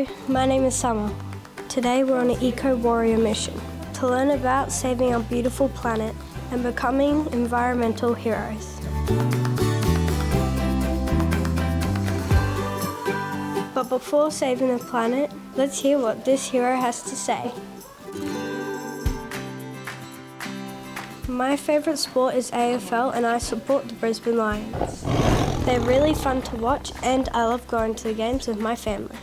Hello, my name is Summer. Today we're on an EcoWarrior mission to learn about saving our beautiful planet and becoming environmental heroes. But before saving the planet, let's hear what this hero has to say. My favourite sport is AFL and I support the Brisbane Lions. They're really fun to watch and I love going to the games with my family.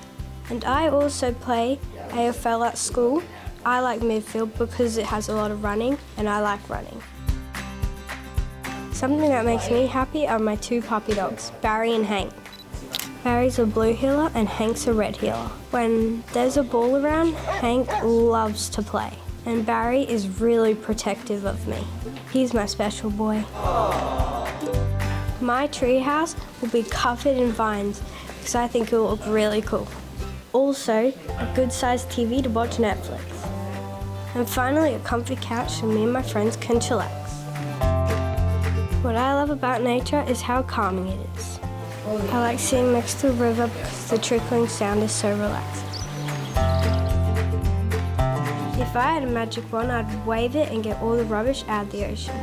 And I also play AFL at school. I like midfield because it has a lot of running and I like running. Something that makes me happy are my two puppy dogs, Barry and Hank. Barry's a blue heeler and Hank's a red heeler. When there's a ball around, Hank loves to play. And Barry is really protective of me. He's my special boy. My treehouse will be covered in vines because I think it will look really cool. Also, a good-sized TV to watch Netflix. And finally, a comfy couch so me and my friends can chillax. What I love about nature is how calming it is. I like sitting next to a river because the trickling sound is so relaxing. If I had a magic wand, I'd wave it and get all the rubbish out of the ocean.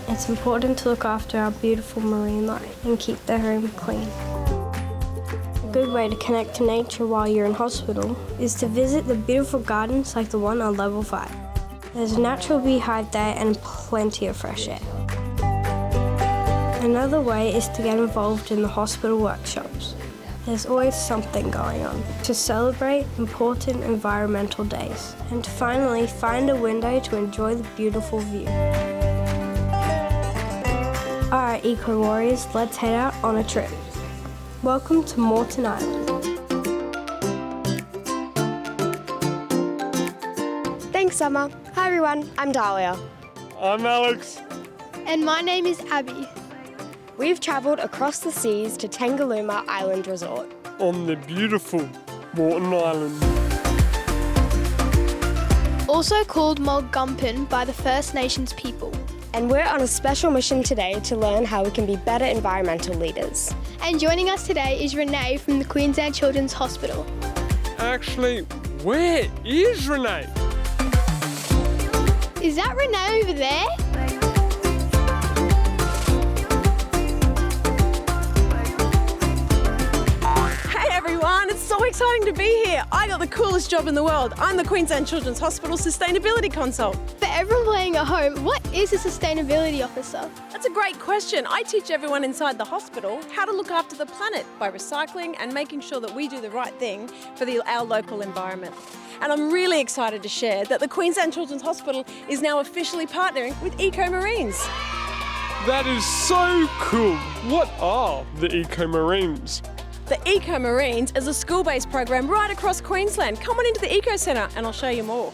It's important to look after our beautiful marine life and keep the home clean. A good way to connect to nature while you're in hospital is to visit the beautiful gardens like the one on level 5. There's a natural beehive there and plenty of fresh air. Another way is to get involved in the hospital workshops. There's always something going on to celebrate important environmental days and to finally find a window to enjoy the beautiful view. Alright, EcoWarriors, let's head out on a trip. Welcome to Moreton Island. Thanks, Summer. Hi everyone, I'm Dahlia. I'm Alex. And my name is Abbie. We've travelled across the seas to Tangalooma Island Resort. On the beautiful Moreton Island. Also called Mulgumpin by the First Nations people. And we're on a special mission today to learn how we can be better environmental leaders. And joining us today is Renae from the Queensland Children's Hospital. Actually, where is Renae? Is that Renae over there? It's so exciting to be here. I got the coolest job in the world. I'm the Queensland Children's Hospital Sustainability Consult. For everyone playing at home, what is a sustainability officer? That's a great question. I teach everyone inside the hospital how to look after the planet by recycling and making sure that we do the right thing for our local environment. And I'm really excited to share that the Queensland Children's Hospital is now officially partnering with EcoMarines. That is so cool. What are the EcoMarines? The EcoMarines is a school-based program right across Queensland. Come on into the Eco Centre and I'll show you more.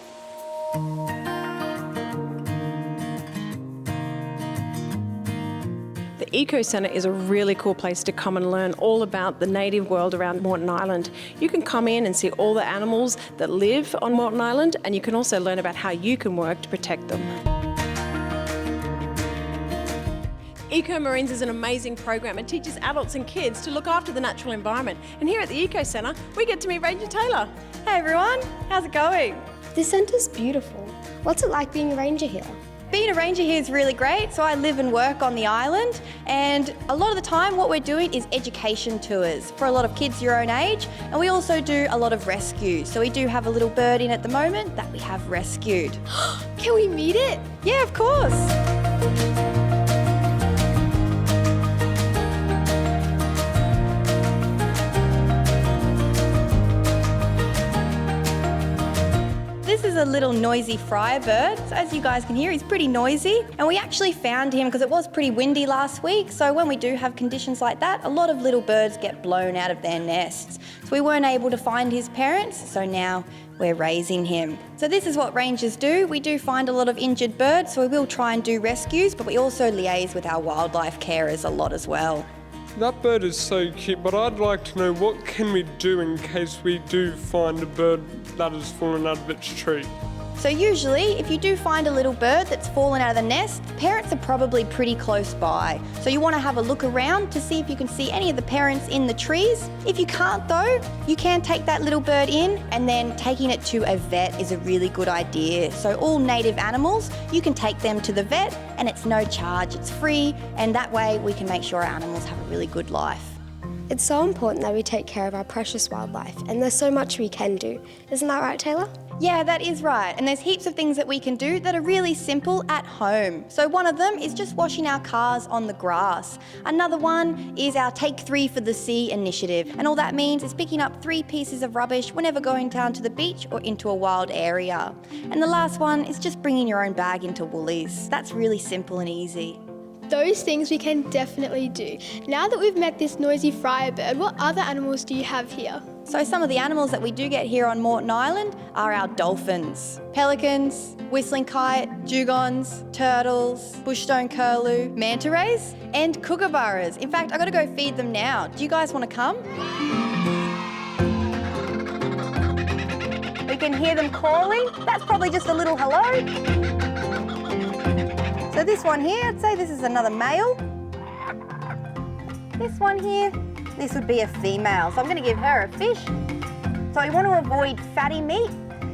The Eco Centre is a really cool place to come and learn all about the native world around Moreton Island. You can come in and see all the animals that live on Moreton Island and you can also learn about how you can work to protect them. EcoMarines is an amazing program. It teaches adults and kids to look after the natural environment. And here at the Eco Centre, we get to meet Ranger Taylor. Hey everyone, how's it going? This centre's beautiful. What's it like being a ranger here? Being a ranger here is really great. So I live and work on the island, and a lot of the time what we're doing is education tours for a lot of kids your own age, and we also do a lot of rescues. So we do have a little bird in at the moment that we have rescued. Can we meet it? Yeah, of course. This is a little noisy firebird. So as you guys can hear, he's pretty noisy. And we actually found him because it was pretty windy last week. So when we do have conditions like that, a lot of little birds get blown out of their nests. So we weren't able to find his parents, so now we're raising him. So this is what rangers do. We do find a lot of injured birds, so we will try and do rescues, but we also liaise with our wildlife carers a lot as well. That bird is so cute, but I'd like to know what can we do in case we do find a bird that has fallen out of its tree? So usually, if you do find a little bird that's fallen out of the nest, parents are probably pretty close by. So you want to have a look around to see if you can see any of the parents in the trees. If you can't though, you can take that little bird in, and then taking it to a vet is a really good idea. So all native animals, you can take them to the vet and it's no charge, it's free, and that way we can make sure our animals have a really good life. It's so important that we take care of our precious wildlife, and there's so much we can do. Isn't that right, Taylor? Yeah, that is right. And there's heaps of things that we can do that are really simple at home. So one of them is just washing our cars on the grass. Another one is our Take 3 for the Sea initiative. And all that means is picking up 3 pieces of rubbish whenever going down to the beach or into a wild area. And the last one is just bringing your own bag into Woolies. That's really simple and easy. Those things we can definitely do. Now that we've met this noisy firebird, what other animals do you have here? So some of the animals that we do get here on Moreton Island are our dolphins, pelicans, whistling kite, dugongs, turtles, bushstone curlew, manta rays, and kookaburras. In fact, I've got to go feed them now. Do you guys want to come? We can hear them calling. That's probably just a little hello. So this one here, I'd say this is another male. This one here, this would be a female. So I'm going to give her a fish. So you want to avoid fatty meat,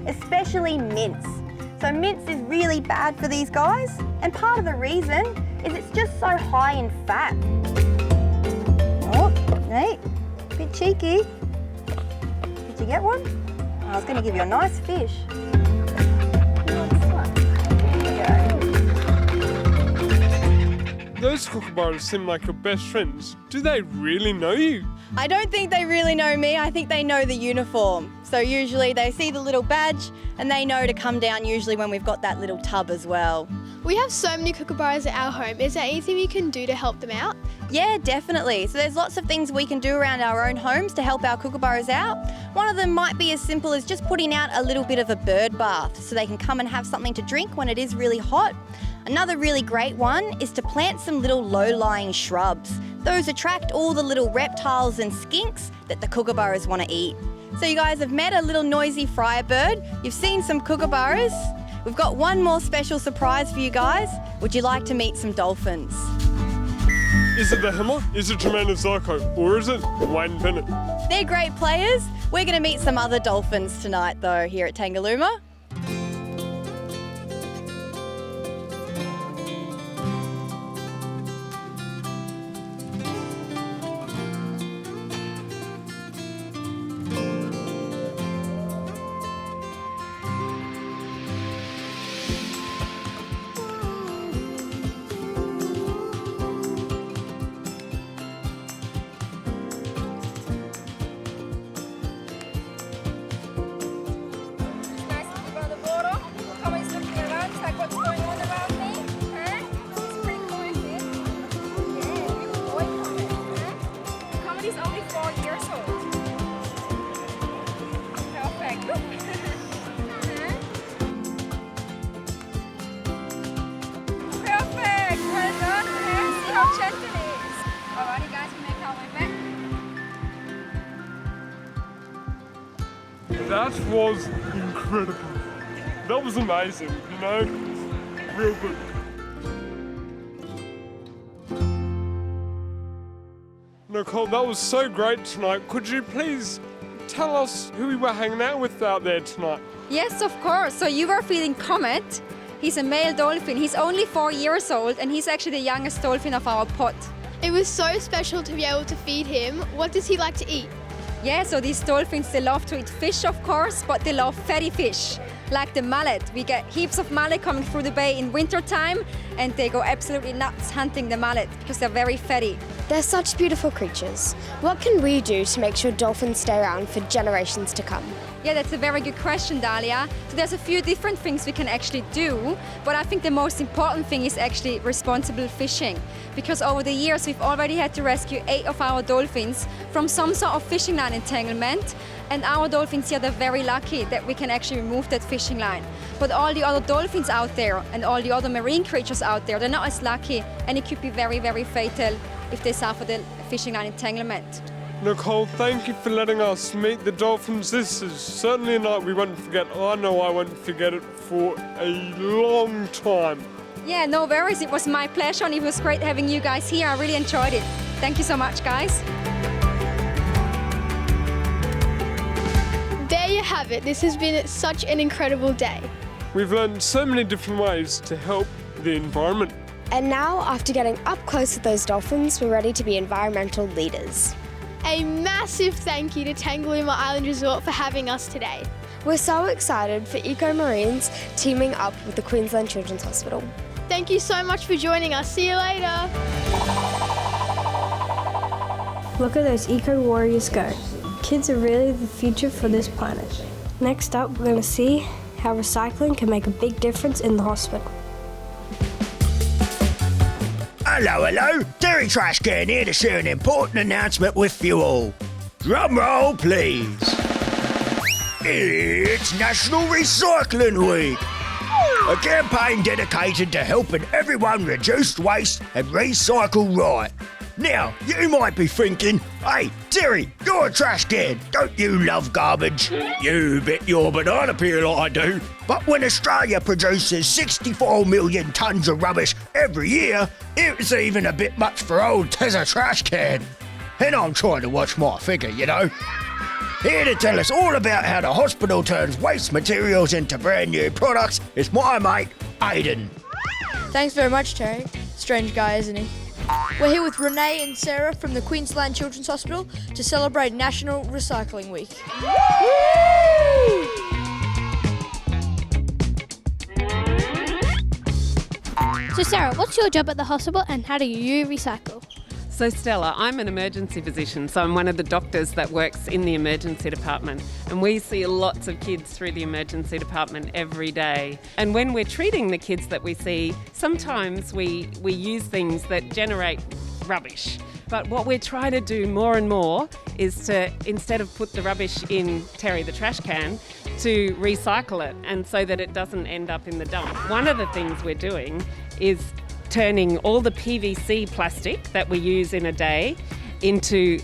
especially mince. So mince is really bad for these guys. And part of the reason is it's just so high in fat. Oh, hey, a bit cheeky. Did you get one? I was going to give you a nice fish. Those kookaburras seem like your best friends. Do they really know you? I don't think they really know me. I think they know the uniform. So usually they see the little badge and they know to come down usually when we've got that little tub as well. We have so many kookaburras at our home. Is there anything we can do to help them out? Yeah, definitely. So there's lots of things we can do around our own homes to help our kookaburras out. One of them might be as simple as just putting out a little bit of a bird bath so they can come and have something to drink when it is really hot. Another really great one is to plant some little low-lying shrubs. Those attract all the little reptiles and skinks that the kookaburras want to eat. So you guys have met a little noisy firebird. You've seen some kookaburras. We've got one more special surprise for you guys. Would you like to meet some dolphins? Is it the Hammer? Is it Jermaine Zyko? Or is it Wayne Bennett? They're great players. We're going to meet some other dolphins tonight though here at Tangalooma. That was incredible. That was amazing, you know? Real good. Nicole, that was so great tonight. Could you please tell us who we were hanging out with out there tonight? Yes, of course. So you were feeding Comet. He's a male dolphin. He's only 4 years old and he's actually the youngest dolphin of our pod. It was so special to be able to feed him. What does he like to eat? Yeah, so these dolphins, they love to eat fish, of course, but they love fatty fish, like the mullet. We get heaps of mullet coming through the bay in winter time, and they go absolutely nuts hunting the mullet because they're very fatty. They're such beautiful creatures. What can we do to make sure dolphins stay around for generations to come? Yeah, that's a very good question, Dahlia. So there's a few different things we can actually do, but I think the most important thing is actually responsible fishing. Because over the years, we've already had to rescue 8 of our dolphins from some sort of fishing line entanglement. And our dolphins here, they're very lucky that we can actually remove that fishing line. But all the other dolphins out there and all the other marine creatures out there, they're not as lucky, and it could be very, very fatal if they suffer the fishing line entanglement. Nicole, thank you for letting us meet the dolphins. This is certainly a night we won't forget. I know I won't forget it for a long time. Yeah, no worries. It was my pleasure and it was great having you guys here. I really enjoyed it. Thank you so much, guys. There you have it. This has been such an incredible day. We've learned so many different ways to help the environment. And now, after getting up close with those dolphins, we're ready to be environmental leaders. A massive thank you to Tangalooma Island Resort for having us today. We're so excited for EcoWarriors teaming up with the Queensland Children's Hospital. Thank you so much for joining us. See you later. Look at those EcoWarriors go. Kids are really the future for this planet. Next up, we're going to see how recycling can make a big difference in the hospital. Hello, Terry Trash Can here to share an important announcement with you all. Drum roll, please. It's National Recycling Week, a campaign dedicated to helping everyone reduce waste and recycle right. Now, you might be thinking, hey, Terry, you're a trash can. Don't you love garbage? You bet your banana peel I do. But when Australia produces 64 million tonnes of rubbish every year, it's even a bit much for old Tez a trash can. And I'm trying to watch my figure, you know. Here to tell us all about how the hospital turns waste materials into brand new products is my mate, Aidan. Thanks very much, Terry. Strange guy, isn't he? We're here with Renae and Sarah from the Queensland Children's Hospital to celebrate National Recycling Week. So Sarah, what's your job at the hospital and how do you recycle? So Stella, I'm an emergency physician, so I'm one of the doctors that works in the emergency department, and we see lots of kids through the emergency department every day. And when we're treating the kids that we see, sometimes we use things that generate rubbish. But what we're trying to do more and more is to, instead of put the rubbish in Terry the trash can, to recycle it, and so that it doesn't end up in the dump. One of the things we're doing is turning all the PVC plastic that we use in a day into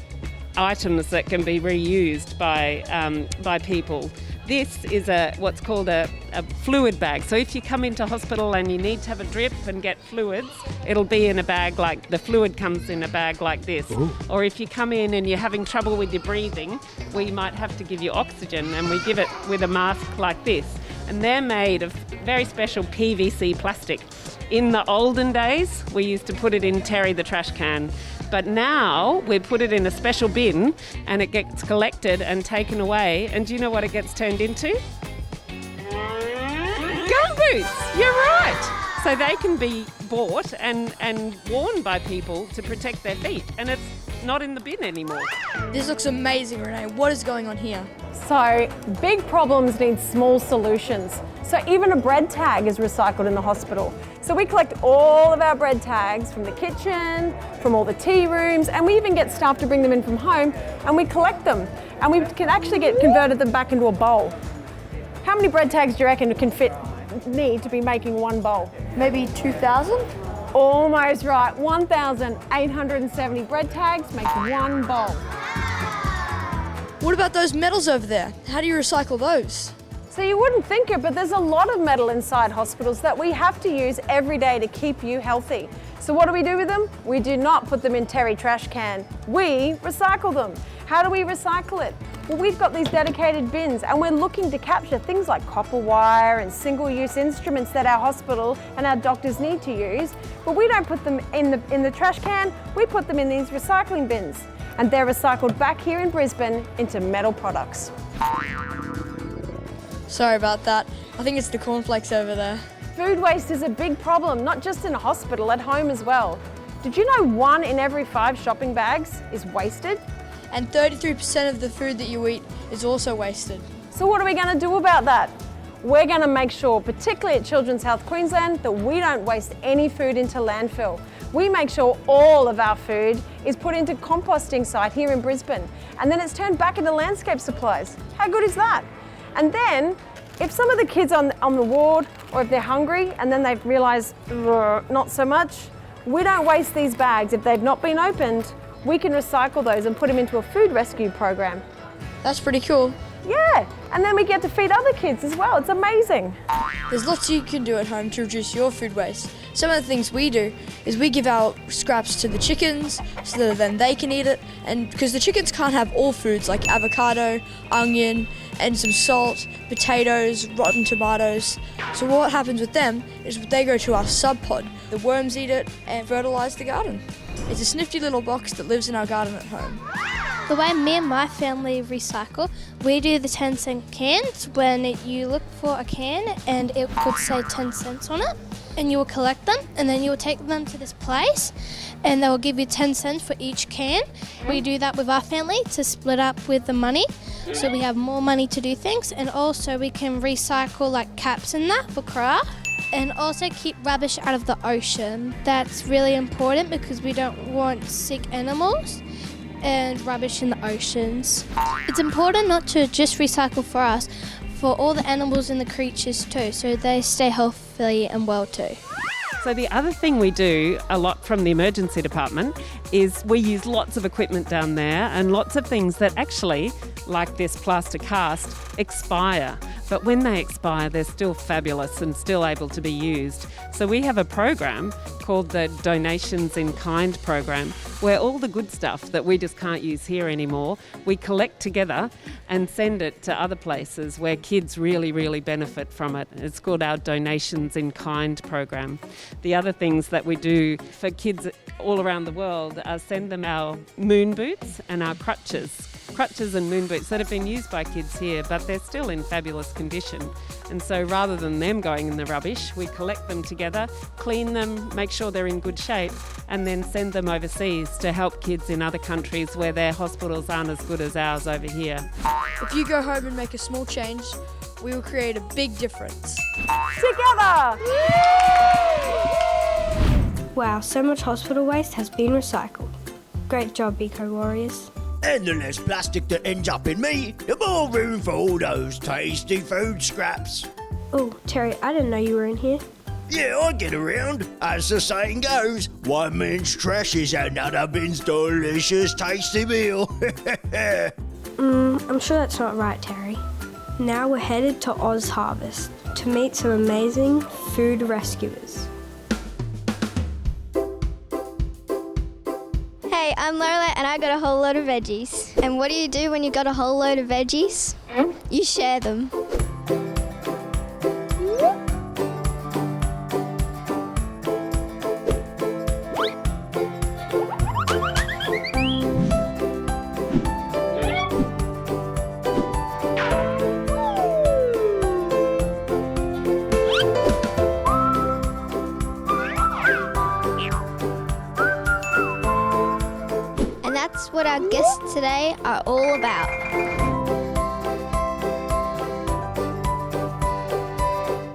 items that can be reused by people. This is what's called a fluid bag. So if you come into hospital and you need to have a drip and get fluids, it'll be in a bag like, the fluid comes in a bag like this. Ooh. Or if you come in and you're having trouble with your breathing, we might have to give you oxygen, and we give it with a mask like this. And they're made of very special PVC plastic. In the olden days, we used to put it in Terry the trash can, but now we put it in a special bin and it gets collected and taken away. And do you know what it gets turned into? Gumboots! You're right! So they can be bought and worn by people to protect their feet, and it's not in the bin anymore. This looks amazing, Renae. What is going on here? So, big problems need small solutions. So even a bread tag is recycled in the hospital. So we collect all of our bread tags from the kitchen, from all the tea rooms, and we even get staff to bring them in from home, and we collect them. And we can actually converted them back into a bowl. How many bread tags do you reckon need to be making one bowl? Maybe 2,000? Almost right. 1,870 bread tags make one bowl. What about those metals over there? How do you recycle those? So you wouldn't think it, but there's a lot of metal inside hospitals that we have to use every day to keep you healthy. So what do we do with them? We do not put them in Terry trash can. We recycle them. How do we recycle it? Well, we've got these dedicated bins, and we're looking to capture things like copper wire and single-use instruments that our hospital and our doctors need to use, but we don't put them in the trash can, we put them in these recycling bins, and they're recycled back here in Brisbane into metal products. Sorry about that. I think it's the cornflakes over there. Food waste is a big problem, not just in a hospital, at home as well. Did you know 1 in every 5 shopping bags is wasted? And 33% of the food that you eat is also wasted. So what are we going to do about that? We're going to make sure, particularly at Children's Health Queensland, that we don't waste any food into landfill. We make sure all of our food is put into composting site here in Brisbane, and then it's turned back into landscape supplies. How good is that? And then, if some of the kids on the ward, or if they're hungry and then they've realised not so much, we don't waste these bags. If they've not been opened, we can recycle those and put them into a food rescue program. That's pretty cool. Yeah, and then we get to feed other kids as well. It's amazing. There's lots you can do at home to reduce your food waste. Some of the things we do is we give out scraps to the chickens so that then they can eat it, and because the chickens can't have all foods like avocado, onion, and some salt, potatoes, rotten tomatoes. So what happens with them is they go to our sub pod. The worms eat it and fertilise the garden. It's a snifty little box that lives in our garden at home. The way me and my family recycle, we do the 10-cent cans. When you look for a can and it could say 10 cents on it, and you will collect them, and then you will take them to this place and they will give you 10 cents for each can. We do that with our family to split up with the money, so we have more money to do things, and also we can recycle like caps and that for craft. And also keep rubbish out of the ocean. That's really important because we don't want sick animals and rubbish in the oceans. It's important not to just recycle for us, for all the animals and the creatures too, so they stay healthy and well too. So the other thing we do a lot from the emergency department is we use lots of equipment down there and lots of things that actually, like this plaster cast, expire. But when they expire, they're still fabulous and still able to be used. So we have a program called the Donations in Kind program, where all the good stuff that we just can't use here anymore, we collect together and send it to other places where kids really, really benefit from it. It's called our Donations in Kind program. The other things that we do for kids all around the world are send them our moon boots and our crutches and moon boots that have been used by kids here, but they're still in fabulous condition. And so rather than them going in the rubbish, we collect them together, clean them, make sure they're in good shape, and then send them overseas to help kids in other countries where their hospitals aren't as good as ours over here. If you go home and make a small change, we will create a big difference. Together! Wow, so much hospital waste has been recycled. Great job, EcoWarriors. And the less plastic that ends up in me, the more room for all those tasty food scraps. Oh, Terry, I didn't know you were in here. Yeah, I get around. As the saying goes, one man's trash is another man's delicious, tasty meal. I'm sure that's not right, Terry. Now we're headed to OzHarvest to meet some amazing food rescuers. Hey, I'm Lola and I got a whole load of veggies. And what do you do when you got a whole load of veggies? You share them. That's what our guests today are all about.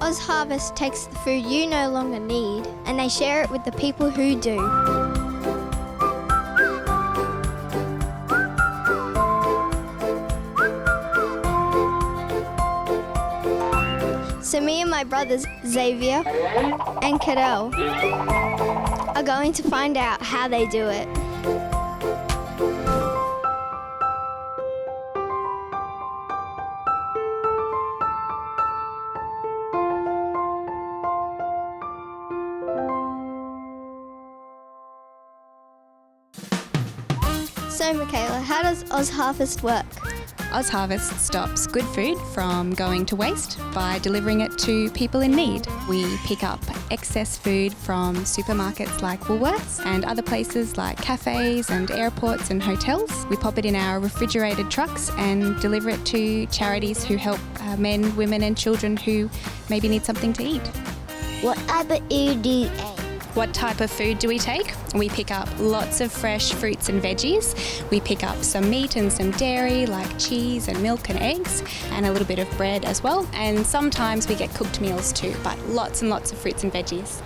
OzHarvest takes the food you no longer need and they share it with the people who do. So me and my brothers Xavier and Cadell are going to find out how they do it. So Michaela, how does OzHarvest work? OzHarvest stops good food from going to waste by delivering it to people in need. We pick up excess food from supermarkets like Woolworths and other places like cafes and airports and hotels. We pop it in our refrigerated trucks and deliver it to charities who help men, women and children who maybe need something to eat. What type of food do you eat? What type of food do we take? We pick up lots of fresh fruits and veggies. We pick up some meat and some dairy like cheese and milk and eggs and a little bit of bread as well. And sometimes we get cooked meals too, but lots and lots of fruits and veggies.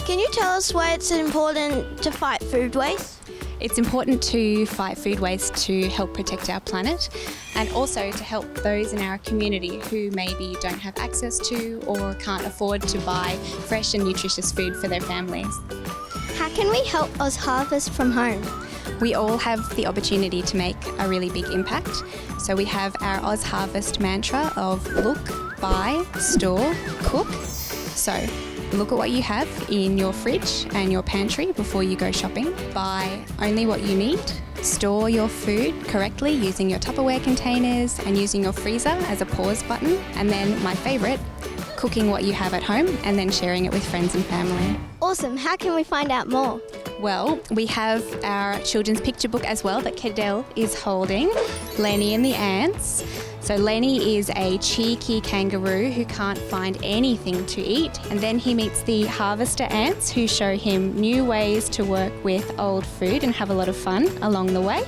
Can you tell us why it's important to fight food waste? It's important to fight food waste to help protect our planet and also to help those in our community who maybe don't have access to or can't afford to buy fresh and nutritious food for their families. How can we help OzHarvest from home? We all have the opportunity to make a really big impact. So we have our OzHarvest mantra of look, buy, store, cook. So look at what you have in your fridge and your pantry before you go shopping. Buy only what you need. Store your food correctly using your Tupperware containers and using your freezer as a pause button. And then my favourite, cooking what you have at home and then sharing it with friends and family. Awesome. How can we find out more? Well, we have our children's picture book as well that Cadell is holding, Lenny and the Ants. So Lenny is a cheeky kangaroo who can't find anything to eat, and then he meets the harvester ants who show him new ways to work with old food and have a lot of fun along the way.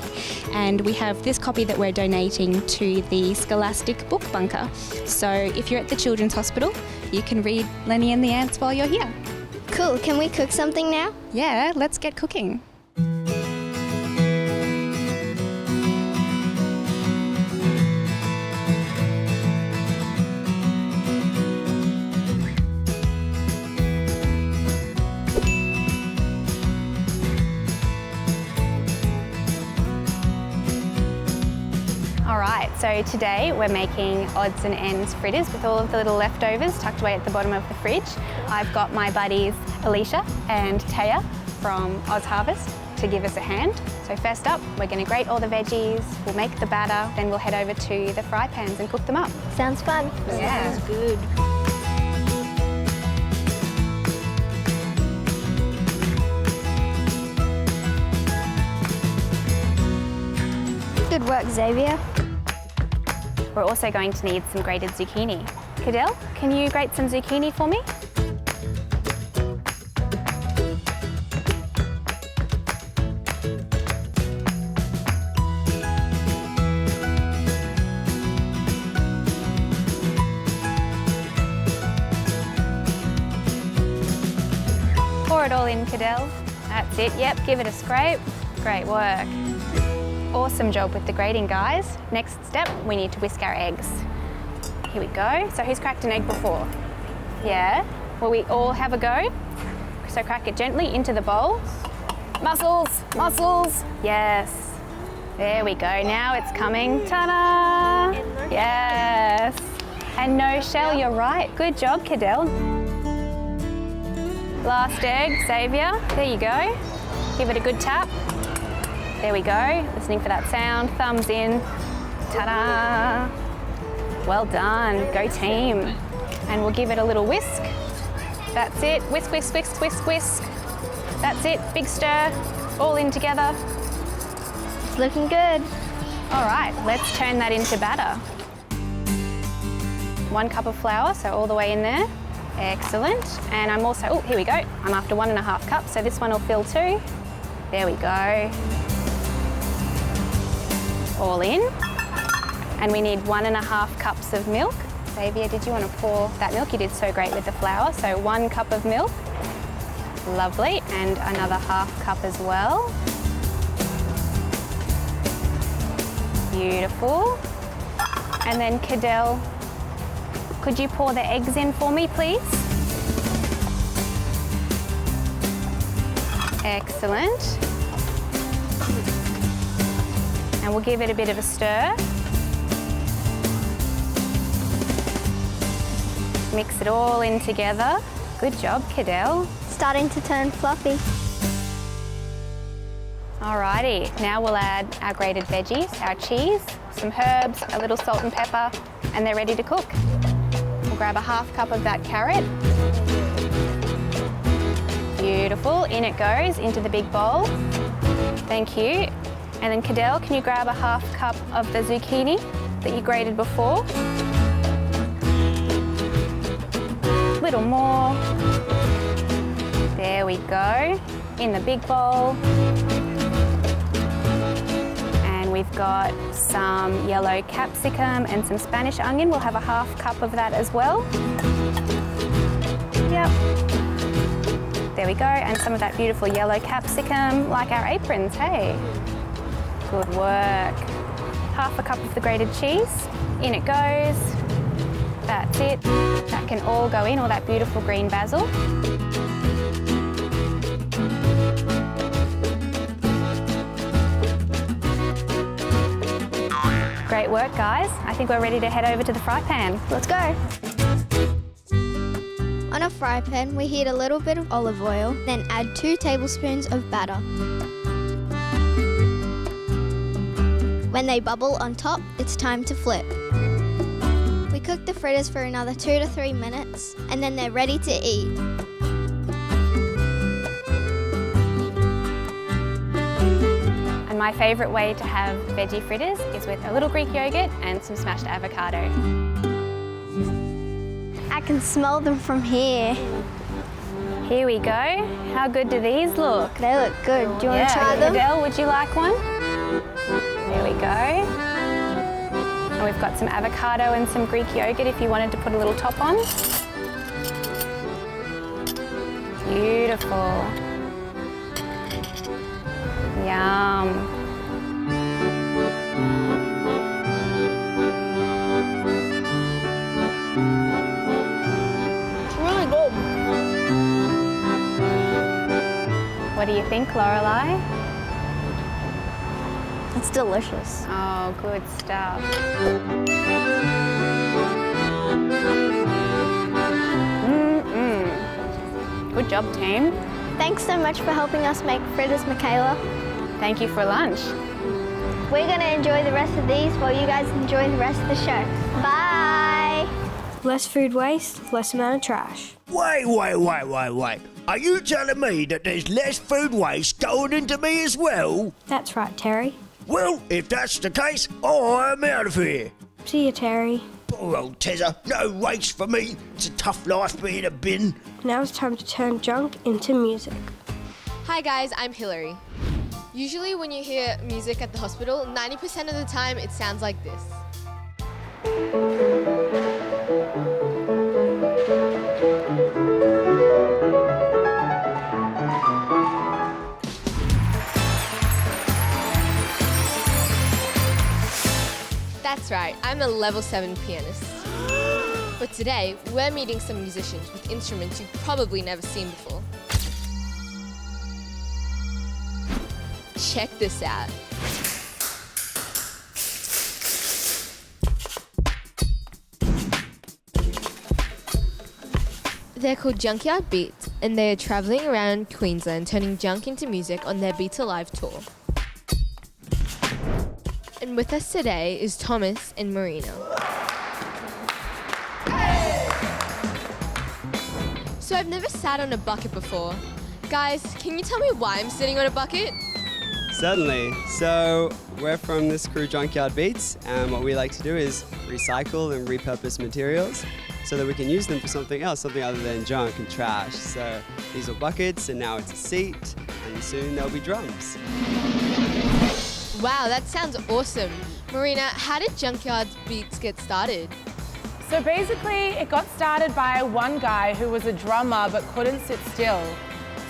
And we have this copy that we're donating to the Scholastic Book Bunker. So if you're at the Children's Hospital, you can read Lenny and the Ants while you're here. Cool. Can we cook something now? Yeah, let's get cooking. Alright, so today we're making odds and ends fritters with all of the little leftovers tucked away at the bottom of the fridge. I've got my buddies Alicia and Taya from OzHarvest to give us a hand. So first up, we're going to grate all the veggies, we'll make the batter, then we'll head over to the fry pans and cook them up. Sounds fun. Yeah. Sounds good. Good work, Xavier. We're also going to need some grated zucchini. Cadell, can you grate some zucchini for me? Pour it all in, Cadell. That's it, yep, give it a scrape. Great work. Awesome job with the grating, guys. Next step, we need to whisk our eggs. Here we go. So who's cracked an egg before? Yeah? Well, we all have a go. So crack it gently into the bowl. Muscles, muscles. Yes. There we go. Now it's coming. Ta-da! Yes. And no shell, you're right. Good job, Cadell. Last egg, Xavier. There you go. Give it a good tap. There we go, listening for that sound, thumbs in, ta-da! Well done, go team. And we'll give it a little whisk. That's it, whisk, whisk, whisk, whisk, whisk. That's it, big stir, all in together. It's looking good. All right, let's turn that into batter. 1 cup of flour, so all the way in there. Excellent. And I'm also, oh, here we go. I'm after 1.5 cups, so this one will fill too. There we go. All in. And we need 1.5 cups of milk. Xavier, did you want to pour that milk? You did so great with the flour. So 1 cup of milk. Lovely. And another 1/2 cup as well. Beautiful. And then Cadell, could you pour the eggs in for me, please? Excellent. And we'll give it a bit of a stir. Mix it all in together. Good job, Cadell. Starting to turn fluffy. Alrighty, now we'll add our grated veggies, our cheese, some herbs, a little salt and pepper, and they're ready to cook. We'll grab a 1/2 cup of that carrot. Beautiful, in it goes, into the big bowl. Thank you. And then Cadell, can you grab a 1/2 cup of the zucchini that you grated before? Little more. There we go, in the big bowl. And we've got some yellow capsicum and some Spanish onion. We'll have a 1/2 cup of that as well. Yep. There we go, and some of that beautiful yellow capsicum, like our aprons, hey? Good work. 1/2 cup of the grated cheese. In it goes. That's it. That can all go in, all that beautiful green basil. Great work, guys. I think we're ready to head over to the fry pan. Let's go. On a fry pan, we heat a little bit of olive oil, then add 2 tablespoons of batter. When they bubble on top, it's time to flip. We cook the fritters for another 2 to 3 minutes, and then they're ready to eat. And my favourite way to have veggie fritters is with a little Greek yogurt and some smashed avocado. I can smell them from here. Here we go. How good do these look? They look good. Do you want to try them? Adele, would you like one? There we go. And we've got some avocado and some Greek yogurt if you wanted to put a little top on. Beautiful. Yum. Really good. What do you think, Lorelei? It's delicious. Oh, good stuff. Good job, team. Thanks so much for helping us make fritters, Michaela. Thank you for lunch. We're going to enjoy the rest of these while you guys enjoy the rest of the show. Bye! Less food waste, less amount of trash. Wait. Are you telling me that there's less food waste going into me as well? That's right, Terry. Well, if that's the case, I'm out of here. See you, Terry. Poor old Tezza, no waste for me. It's a tough life being a bin. Now it's time to turn junk into music. Hi guys, I'm Hillary. Usually when you hear music at the hospital, 90% of the time it sounds like this. That's right, I'm a level 7 pianist. But today, we're meeting some musicians with instruments you've probably never seen before. Check this out. They're called Junkyard Beats, and they are travelling around Queensland turning junk into music on their Beats Alive tour. And with us today is Thomas and Marina. So I've never sat on a bucket before. Guys, can you tell me why I'm sitting on a bucket? Certainly. So we're from this crew Junkyard Beats, and what we like to do is recycle and repurpose materials so that we can use them for something else, something other than junk and trash. So these are buckets, and now it's a seat, and soon there'll be drums. Wow, that sounds awesome. Marina, how did Junkyard Beats get started? So basically, it got started by one guy who was a drummer but couldn't sit still.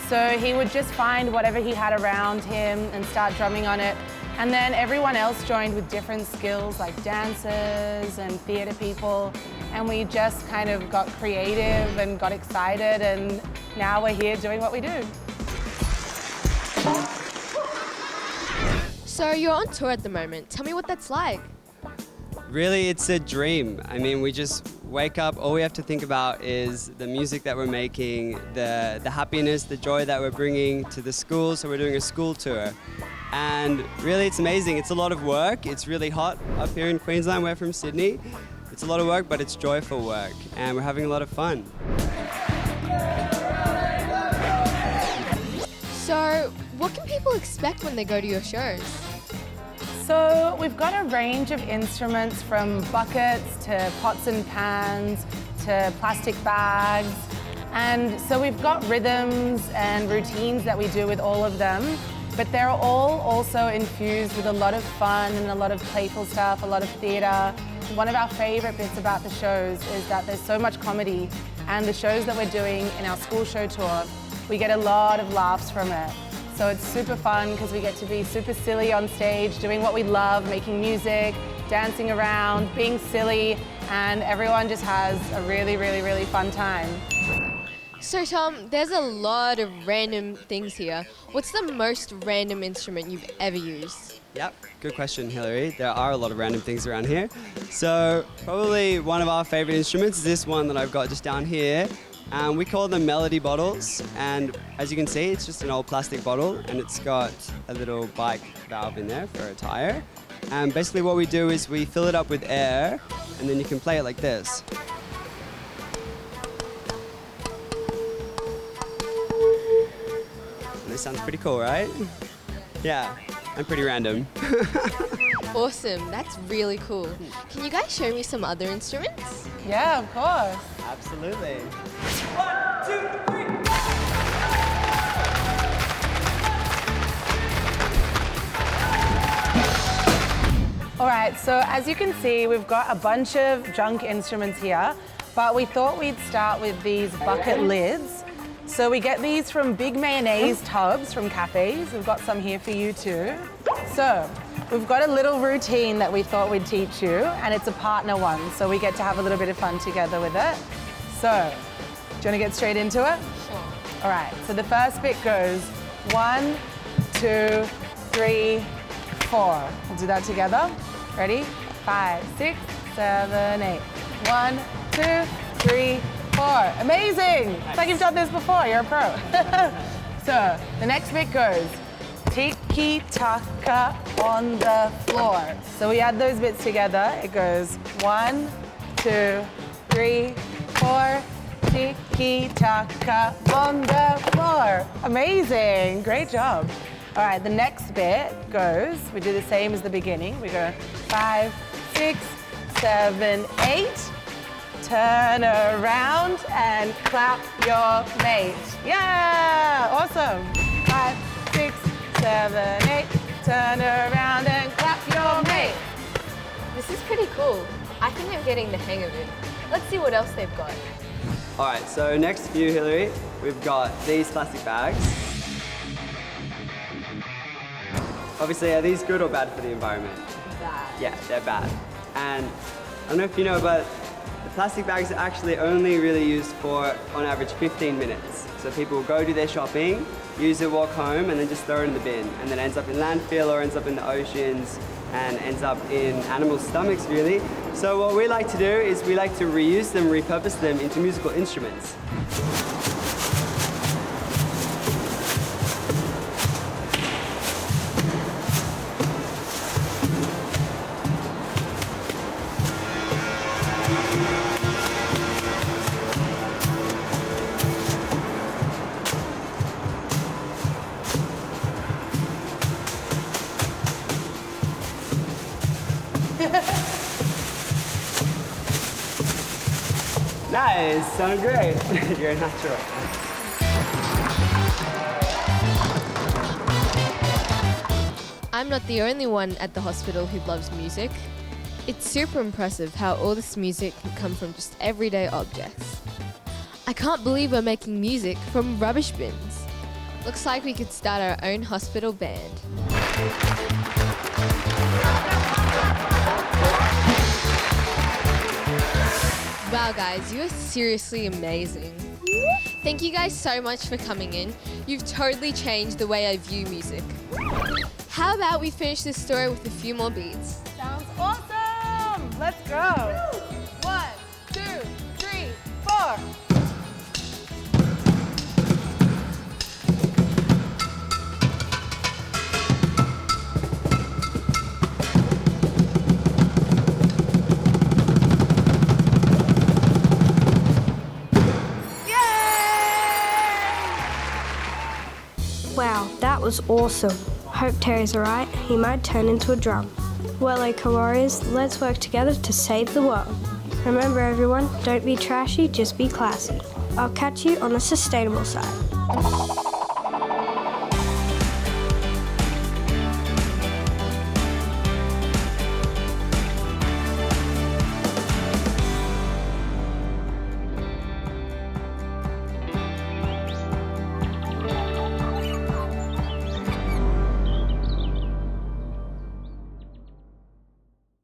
So he would just find whatever he had around him and start drumming on it. And then everyone else joined with different skills like dancers and theatre people. And we just kind of got creative and got excited, and now we're here doing what we do. So you're on tour at the moment. Tell me what that's like. Really, it's a dream. I mean, we just wake up, all we have to think about is the music that we're making, the happiness, the joy that we're bringing to the school. So we're doing a school tour. And really, it's amazing. It's a lot of work. It's really hot up here in Queensland. We're from Sydney. It's a lot of work, but it's joyful work. And we're having a lot of fun. So what can people expect when they go to your shows? So we've got a range of instruments, from buckets to pots and pans to plastic bags. And so we've got rhythms and routines that we do with all of them, but they're all also infused with a lot of fun and a lot of playful stuff, a lot of theatre. One of our favourite bits about the shows is that there's so much comedy, and the shows that we're doing in our school show tour, we get a lot of laughs from it. So it's super fun because we get to be super silly on stage, doing what we love, making music, dancing around, being silly, and everyone just has a really, really, really fun time. So Tom, there's a lot of random things here. What's the most random instrument you've ever used? Yep, good question, Hillary. There are a lot of random things around here. So probably one of our favorite instruments is this one that I've got just down here. We call them melody bottles, and as you can see, it's just an old plastic bottle, and it's got a little bike valve in there for a tire. And basically what we do is we fill it up with air, and then you can play it like this. This sounds pretty cool, right? Yeah, and pretty random. Awesome, that's really cool. Can you guys show me some other instruments? Yeah, of course. Absolutely. 1, 2, 3. All right, so as you can see, we've got a bunch of junk instruments here, but we thought we'd start with these bucket lids. So we get these from big mayonnaise tubs from cafes. We've got some here for you too. So we've got a little routine that we thought we'd teach you, and it's a partner one, so we get to have a little bit of fun together with it. So, do you want to get straight into it? Sure. All right, so the first bit goes 1, 2, 3, 4. We'll do that together. Ready? 5, 6, 7, 8. 1, 2, 3, 4. Amazing! Nice. It's like you've done this before, you're a pro. So, the next bit goes tiki-taka on the floor. So we add those bits together. It goes 1, 2, 3, 4. Tiki-taka on the floor. Amazing, great job. All right, the next bit goes, we do the same as the beginning. We go 5, 6, 7, 8. Turn around and clap your mate. Yeah, awesome. 5, 6, 7, 8. Turn around and clap your mate. This is pretty cool. I think I'm getting the hang of it. Let's see what else they've got. All right, so next for you, Hillary, we've got these plastic bags. Obviously, are these good or bad for the environment? Bad. Yeah, they're bad. And I don't know if you know, but the plastic bags are actually only really used for, on average, 15 minutes. So people will go do their shopping, use it, walk home, and then just throw it in the bin. And then it ends up in landfill or ends up in the oceans and ends up in animals' stomachs, really. So what we like to do is we like to reuse them, repurpose them into musical instruments. Nice, sound great. You're a natural. I'm not the only one at the hospital who loves music. It's super impressive how all this music can come from just everyday objects. I can't believe we're making music from rubbish bins. Looks like we could start our own hospital band. Wow guys, you are seriously amazing. Thank you guys so much for coming in. You've totally changed the way I view music. How about we finish this story with a few more beats? Sounds awesome! Let's go! 1, 2, 3, 4. Wow, that was awesome. Hope Terry's alright, he might turn into a drum. Well, EcoWarriors, let's work together to save the world. Remember everyone, don't be trashy, just be classy. I'll catch you on the sustainable side.